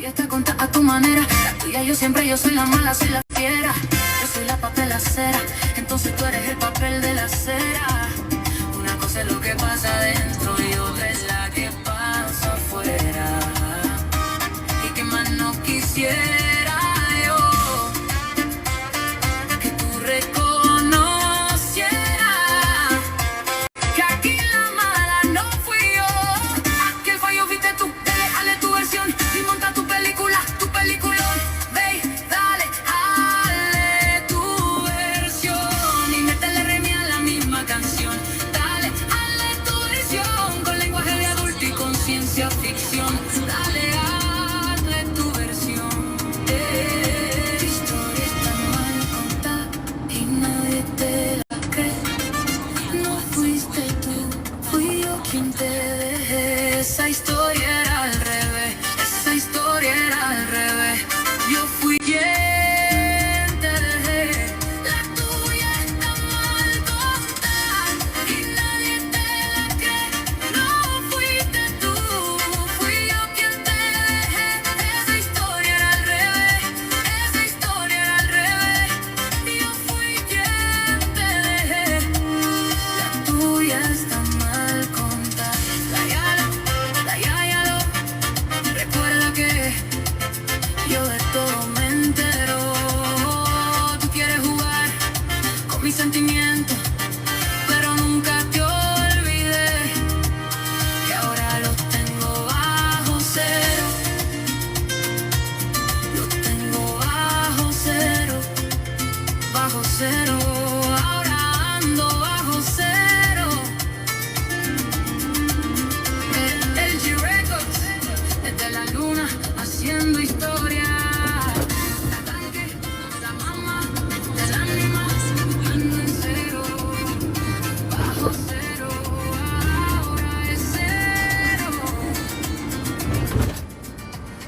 fiesta conta a tu manera. La tuya yo siempre, yo soy la mala, soy la fiera. Yo soy la papelacera, entonces tú eres el papel de la cera. Una cosa es lo que pasa adentro y otra es la que pasa afuera. Y que más no quisiera yo que tú reconocieras que aquí la mala no fui yo, que el fallo fuiste tú. Dale tu versión y monta tu película, tu peliculón. Ve, dale, hazle tu versión y métele remi a la misma canción. Dale, hazle tu versión con lenguaje de adulto y con ciencia ficción. Dale, hazle tu versión. Tu historia está mal contada y nadie te la cree. No fuiste tú, fui yo quien te dejé. Esa historia era al revés, esa historia era al revés. Yo fui quien te dejé. La tuya está mal contada y nadie te la cree. No fuiste tú, fui yo quien te dejé. Esa historia era al revés, esa historia era al revés. Yo fui quien te dejé. La tuya está mal contada. La yayalo. Recuerda que yo de todo me entero. Tú quieres jugar con mis sentimientos, pero nunca te olvidé que ahora los tengo bajo cero. Los tengo bajo cero, bajo cero. Ahora ando bajo cero. LG Records, desde la luna haciendo historia. La tanque, la mamá, del ánima, ando en cero, bajo cero, ahora es cero.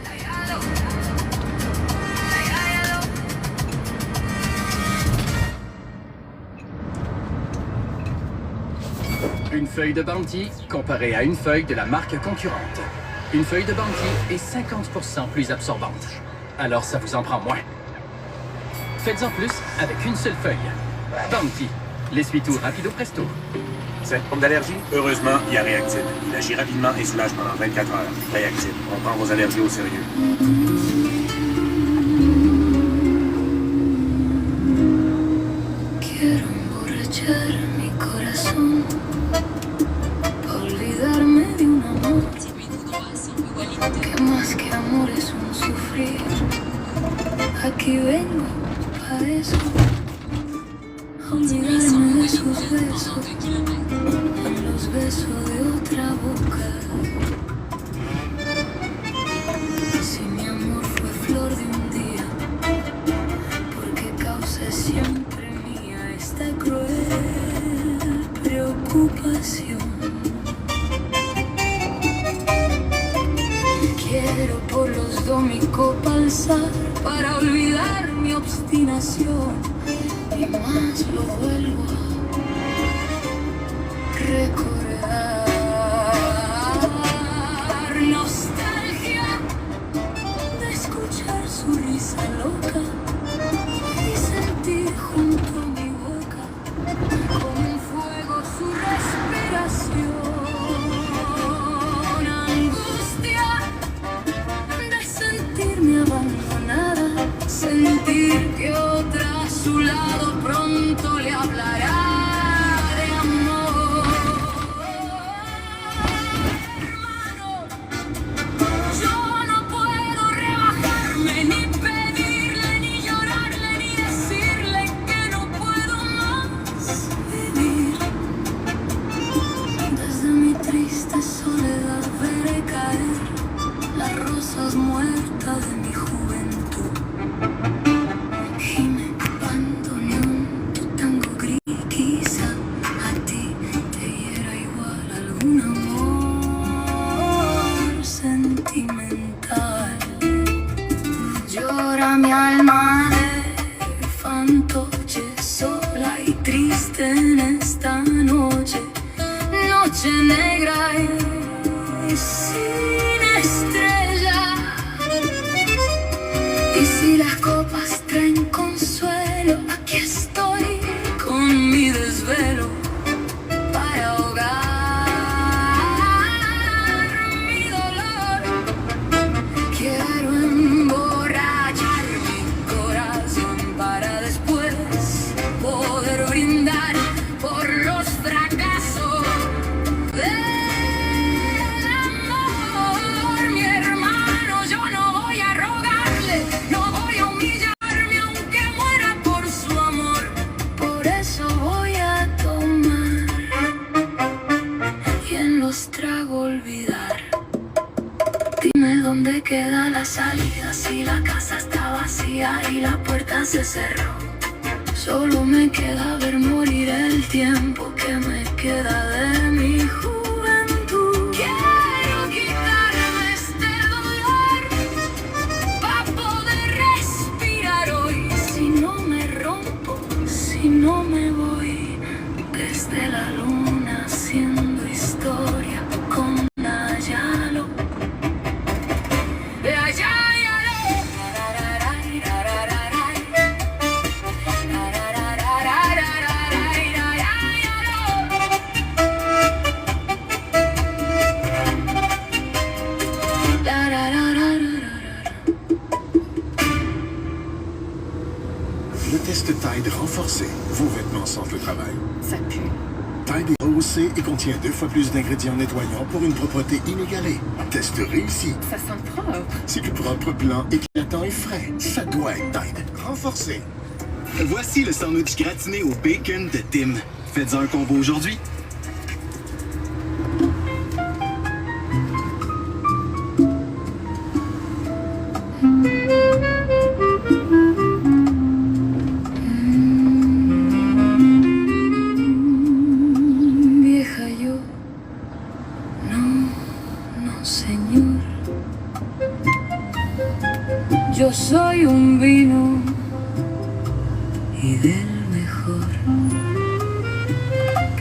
La yalo, la yalo. Une feuille de Bounty comparée à une feuille de la marque concurrente. Une feuille de Bounty est 50% plus absorbante. Alors ça vous en prend moins. Faites-en plus avec une seule feuille. Bounty, l'essuie-tout rapido presto. Symptômes d'allergie? Heureusement, il y a Réactine. Il agit rapidement et soulage pendant 24 heures. Réactine, on prend vos allergies au sérieux. Quiero emborrachar mi corazón pa' olvidarme de un amor que más que amor es un sufrir. Aquí vengo pa' eso, a olvidarme de sus besos, los besos de otra boca. Si mi amor fue flor de un día, porque causa siempre mía esta cruel preocupación. Quiero por los dos mi copa alzar para olvidar mi obstinación y más lo vuelvo a recordar. Nostalgia de escuchar su risa loca y sentir junto a mi boca como un fuego su respiración. Angustia de sentirme abandonada, sentir que otra a su lado pronto le hablará de amor. Hermano, yo no puedo rebajarme, ni pedirle, ni llorarle, ni decirle que no puedo más vivir. Desde mi triste soledad veré caer las rosas muertas de mi juventud. Y me bandoneón, tu tango gris, quizá a ti te hiera igual algún amor sentimental. Llora mi alma de fantoche, sola y triste en esta noche, noche negra y sin estrella. ¿Dónde queda la salida si la casa está vacía y la puerta se cerró? Solo me queda ver morir el tiempo que me queda de mi juventud. Quiero quitarme este dolor para poder respirar hoy. Si no me rompo, si no me voy desde la luna haciendo historia con Nayalo. Le test Tide renforcé. Vos vêtements sentent le travail. Ça pue. Tide est rehaussé et contient 2 fois plus d'ingrédients nettoyants pour une propreté inégalée. Test réussi. Ça sent propre. C'est plus propre, blanc, éclatant et frais. Ça doit être Tide. Renforcé. Voici le sandwich gratiné au bacon de Tim. Faites-en un combo aujourd'hui. Vieja yo, no señor. Yo soy un vino y del mejor.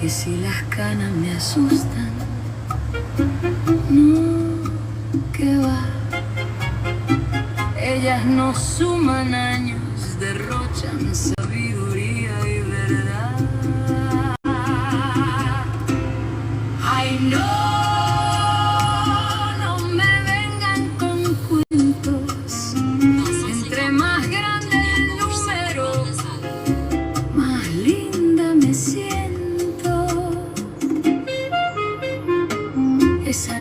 Que si las canas me asustan, no, que va. Ellas no suman años, derrochan sabiduría y verdad. Ay, no me vengan con cuentos. Entre más grande el número, más linda me siento. Esa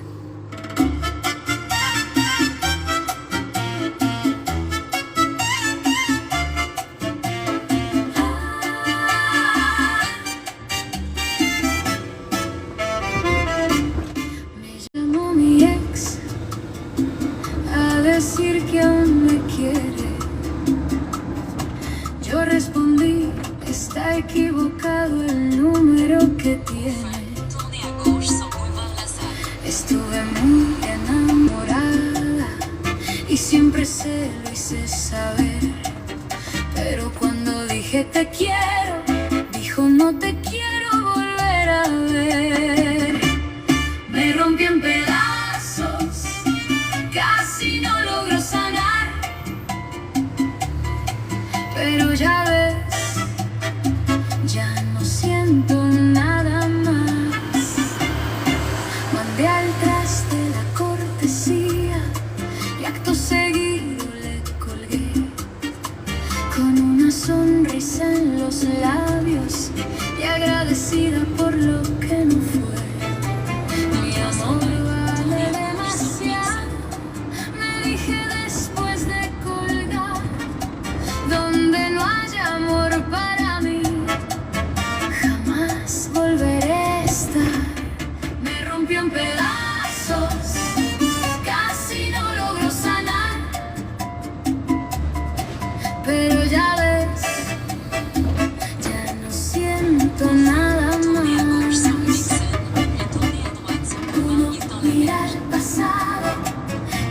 mi ex a decir que aún me quiere. Yo respondí, está equivocado el número que tiene. Estuve muy enamorada y siempre se lo hice saber. Pero cuando dije te quiero, dijo no te quiero volver a ver. Me rompí en pedazos, casi no logro sanar. Pero ya ves, ya no siento nada más. Mandé al traste la cortesía y acto seguido le colgué. Con una sonrisa en los labios y agradecida por lo que no fue. Mi amor vale demasiado, me dije después de colgar. Donde no haya amor para mí, jamás volveré a estar. Me rompió en pedazos, casi no logro sanar. Pero ya ves, ya no siento nada más. Uno mira al pasado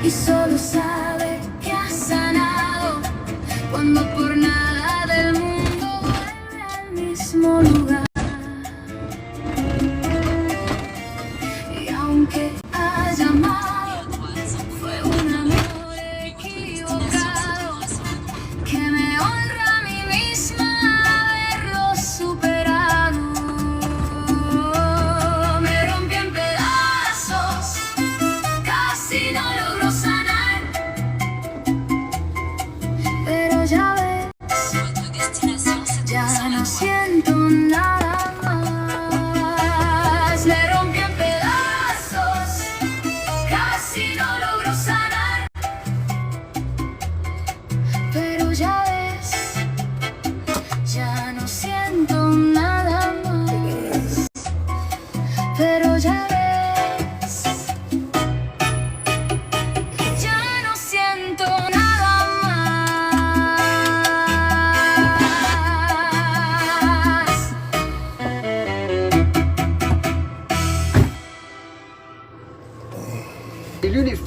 y solo sabe que ha sanado. Cuando por nada del mundo vuelve al mismo lugar. Y aunque haya amado, fue un amor equivocado. Que me honra a mí misma haberlo superado. Me rompí en pedazos, casi no logro sanar.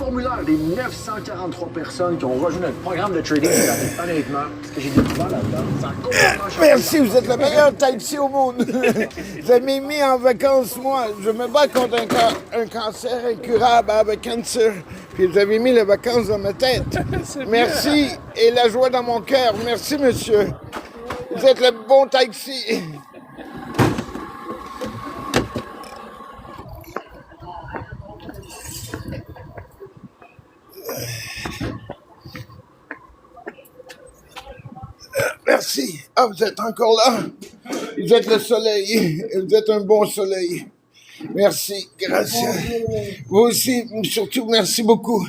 formulaire des 943 personnes qui ont rejoint notre programme de trading cette année. Honnêtement, j'ai du mal là-dedans. Ça a complètement changé. Merci, vous êtes le meilleur taxi au monde. Vous avez mis en vacances, moi. Je me bats contre un cancer incurable avec cancer. Puis vous avez mis les vacances dans ma tête. Merci et la joie dans mon cœur. Merci, monsieur. Vous êtes le bon taxi. Merci. Ah, vous êtes encore là? Vous êtes le soleil. Vous êtes un bon soleil. Merci. Gracias. Vous aussi, surtout, merci beaucoup.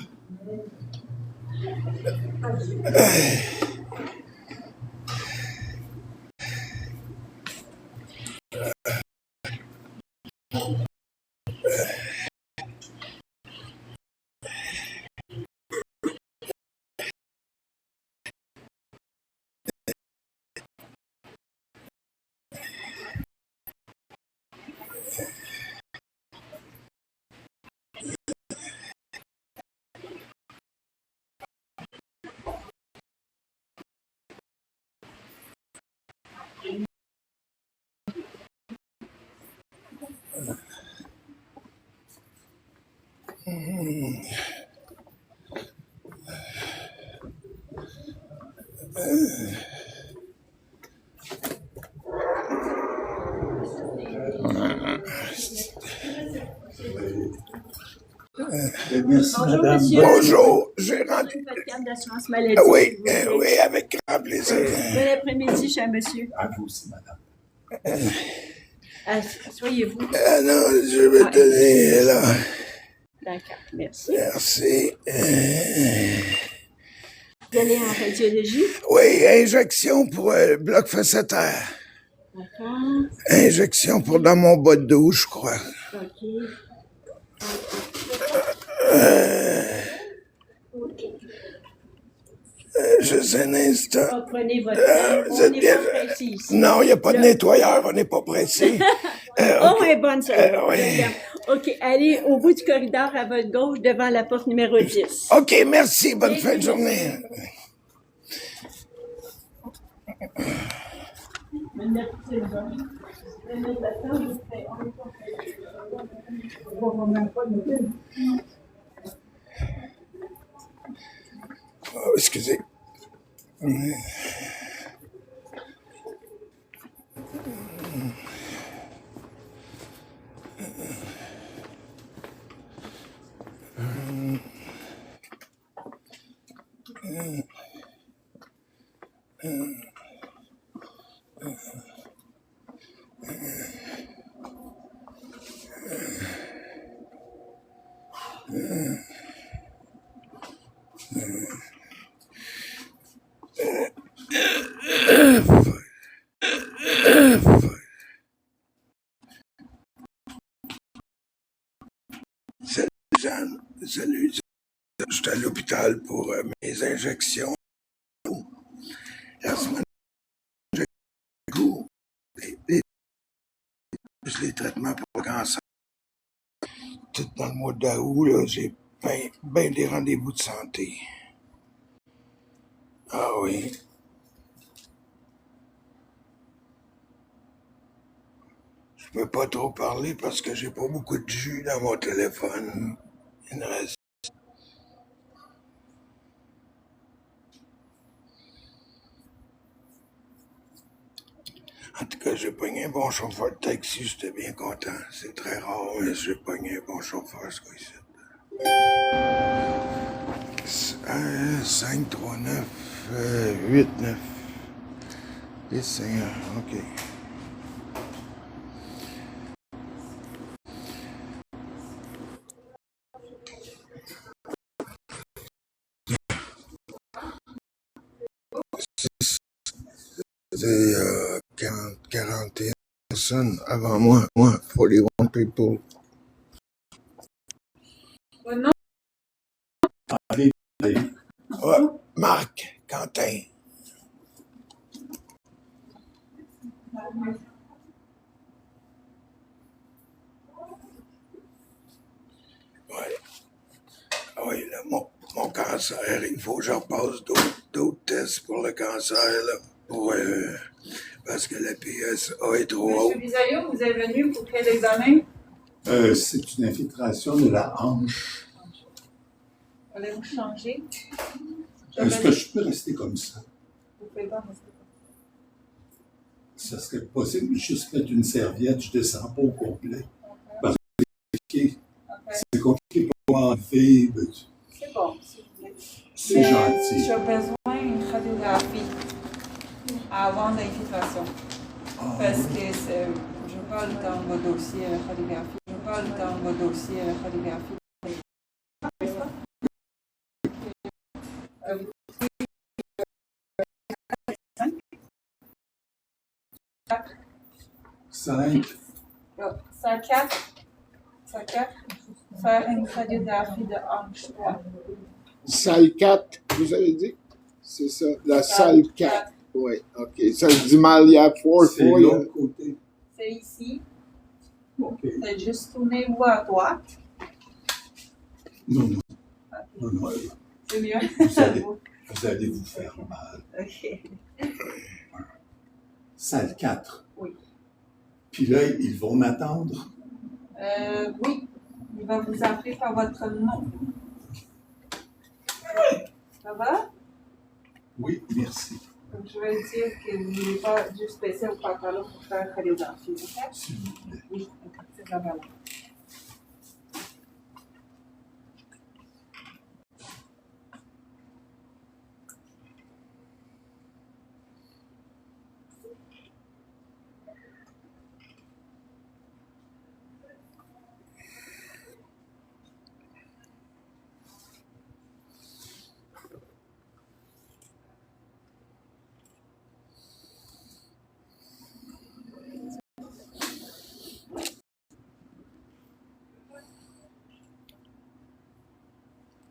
Bonjour, monsieur. Bonjour, j'ai rendu. Votre carte d'assurance maladie. Oui, s'il vous plaît. oui, avec grand plaisir. Bon après-midi, cher monsieur. À vous aussi, madame. Asseyez-vous. Ah non, je vais donner là. D'accord, merci. Merci. Vous allez en radiologie? Oui, injection pour le bloc facétaire. D'accord. Injection pour dans mon bas de douche, je crois. OK. Juste un instant. Prenez votre temps. vous On êtes n'est bien- pas pressé ici. Non, il n'y a pas de nettoyeur, on n'est pas pressé. Oh, elle est bonne, ça. oui. Regarde. OK, allez au bout du corridor à votre gauche devant la porte numéro 10. OK, merci, bonne fin de journée. Oh, excusez. Salut, Jeanne. Salut. Je suis à l'hôpital pour mes injections. La semaine, j'ai goût. Les traitements pour le cancer. Tout dans le mois d'août, là, j'ai ben des rendez-vous de santé. Ah oui. Je peux pas trop parler parce que j'ai pas beaucoup de jus dans mon téléphone. Il me reste. En tout cas, j'ai pogné un bon chauffeur de taxi, j'étais bien content. C'est très rare, mais j'ai pogné un bon chauffeur, ce coup-ci. 5, 3, 9, 8, 9. 10, 5, OK. C'est 41 personnes avant moi, 41 people. Vraiment? Ouais, Marc, Quentin. Ouais. Oui, là, mon cancer, il faut que je repasse d'autres tests pour le cancer, là. Parce que la PSA est trop haute. Monsieur Bisaillot, vous êtes venu pour quel examen? C'est une infiltration de la hanche. Allez-vous changer? Est-ce que je peux rester comme ça? Vous pouvez pas rester comme Ça serait possible de juste mettre une serviette, je descends pas au complet. Parce que c'est compliqué pour moi enlever. C'est bon, si vous voulez. C'est gentil. J'ai besoin d'une radiographie avant l'infiltration. Parce que je n'ai pas le temps de mon dossier à la radiographie. Je n'ai pas le temps de mon dossier à la radiographie. Cinq. Ça 4. Faire une radiographie de hanche 3. Salle 4, vous avez dit? C'est ça, la salle 4. Oui, OK. Ça se dit mal, il y a 4 C'est l'autre côté. C'est ici. OK. C'est juste tournez-vous à droite. Non. C'est mieux. Vous allez vous faire mal. OK. Salle 4. Oui. Puis là, ils vont m'attendre. Oui. Il va vous appeler par votre nom. Ça va? Oui, merci. Donc, je vais dire que vous n'avez pas juste baisser au pantalon pour faire une radiographie, OK? S'il vous plaît. Oui, c'est la valeur.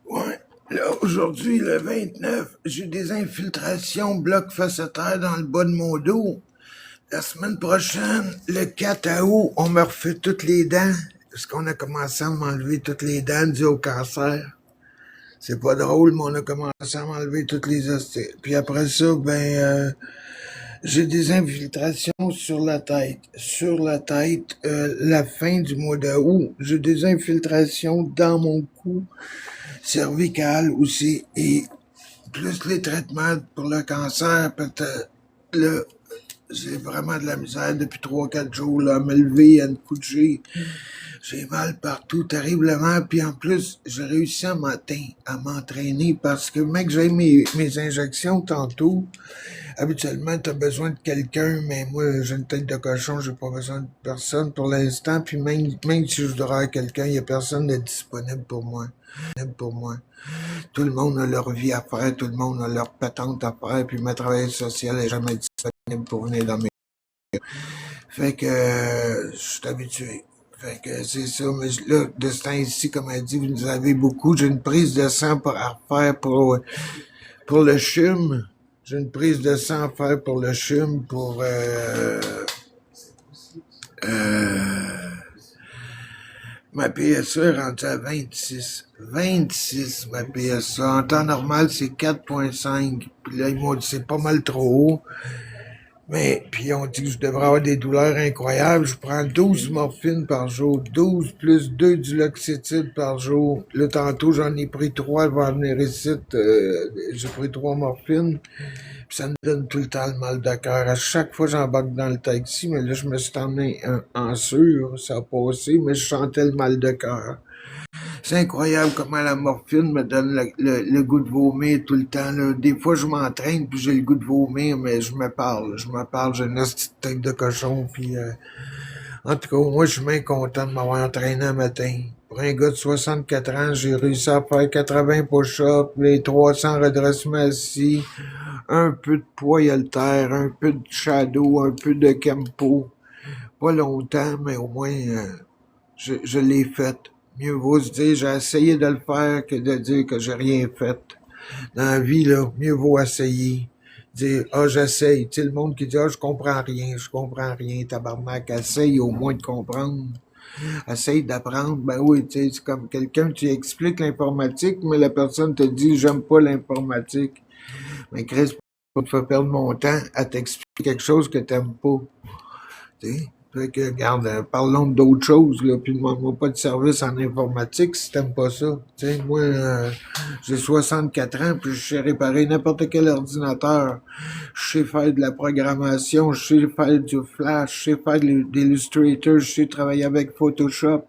Ouais. Là, aujourd'hui, le 29, j'ai des infiltrations bloc facétaire dans le bas de mon dos. La semaine prochaine, le 4 août, on me refait toutes les dents. Parce qu'on a commencé à m'enlever toutes les dents dues au cancer. C'est pas drôle, mais on a commencé à m'enlever toutes les hosties. Puis après ça, j'ai des infiltrations sur la tête. Sur la tête, la fin du mois d'août, j'ai des infiltrations dans mon cou cervical aussi. Et plus les traitements pour le cancer, peut-être, là, j'ai vraiment de la misère depuis 3-4 jours, là, à me lever, à me coucher. J'ai mal partout, terriblement. Puis en plus, j'ai réussi à m'entraîner parce que, mec, j'ai mes injections tantôt. Habituellement, t'as besoin de quelqu'un, mais moi, j'ai une tête de cochon, j'ai pas besoin de personne pour l'instant. Puis même si je voudrais avoir quelqu'un, il y a personne de disponible pour moi. Tout le monde a leur vie à faire, tout le monde a leur patente à faire, puis ma travail social est jamais disponible pour venir dans mes... Fait que je suis habitué. Fait que c'est ça, mais là, de ce temps-ci, comme elle dit, vous avez beaucoup. J'ai une prise de sang à refaire pour le CHUM. J'ai une prise de sang à faire pour le CHUM, pour ma PSA est rendue à 26. 26, ma PSA. En temps normal, c'est 4,5. Puis là, ils m'ont dit c'est pas mal trop haut. Mais, puis on dit que je devrais avoir des douleurs incroyables. Je prends 12 morphines par jour. 12 plus 2 du Loxétide par jour. Là, tantôt, j'en ai pris 3 avant de venir ici. J'ai pris 3 morphines. Puis ça me donne tout le temps le mal de cœur. À chaque fois, j'embarque dans le taxi, mais là, je me suis emmené en sûr. Ça a passé, mais je sentais le mal de cœur. C'est incroyable comment la morphine me donne le goût de vomir tout le temps, là. Des fois, je m'entraîne puis j'ai le goût de vomir, mais je me parle, j'ai une petite tête de cochon, puis en tout cas, moi, je suis bien content de m'avoir entraîné un matin. Pour un gars de 64 ans, j'ai réussi à faire 80 push-ups, les 300 redressements assis, un peu de poids haltère, un peu de shadow, un peu de kempo. Pas longtemps, mais au moins, je l'ai fait. Mieux vaut se dire, j'ai essayé de le faire que de dire que j'ai rien fait. Dans la vie, là, mieux vaut essayer. Dire, j'essaye. Tu sais, le monde qui dit, je comprends rien, tabarnak, essaye au moins de comprendre. essaye d'apprendre. Ben oui, tu sais, c'est comme quelqu'un, tu expliques l'informatique, mais la personne te dit, j'aime pas l'informatique. Mais Chris, pour te faire perdre mon temps à t'expliquer quelque chose que t'aimes pas. Tu sais? Fait que, regarde, parlons d'autres choses, là, puis demande-moi pas de service en informatique si t'aimes pas ça. Tu sais, moi, j'ai 64 ans, puis je sais réparer n'importe quel ordinateur. Je sais faire de la programmation, je sais faire du Flash, je sais faire d'Illustrator, je sais travailler avec Photoshop.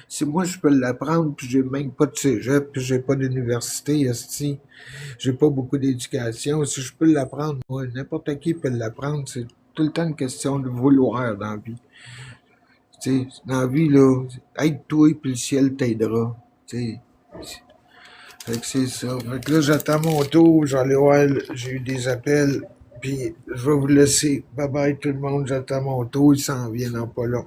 Si moi, je peux l'apprendre, puis j'ai même pas de cégep, puis j'ai pas d'université, esti. J'ai pas beaucoup d'éducation. Si je peux l'apprendre, moi, n'importe qui peut l'apprendre. C'est tout le temps une question de vouloir dans la vie. Tu sais, dans la vie, là, aide-toi, puis le ciel t'aidera. Tu sais. Fait que c'est ça. Fait que là, j'attends mon tour. J'allais voir, j'ai eu des appels. Puis, je vais vous laisser. Bye bye tout le monde. J'attends mon tour. Il s'en vient dans pas long.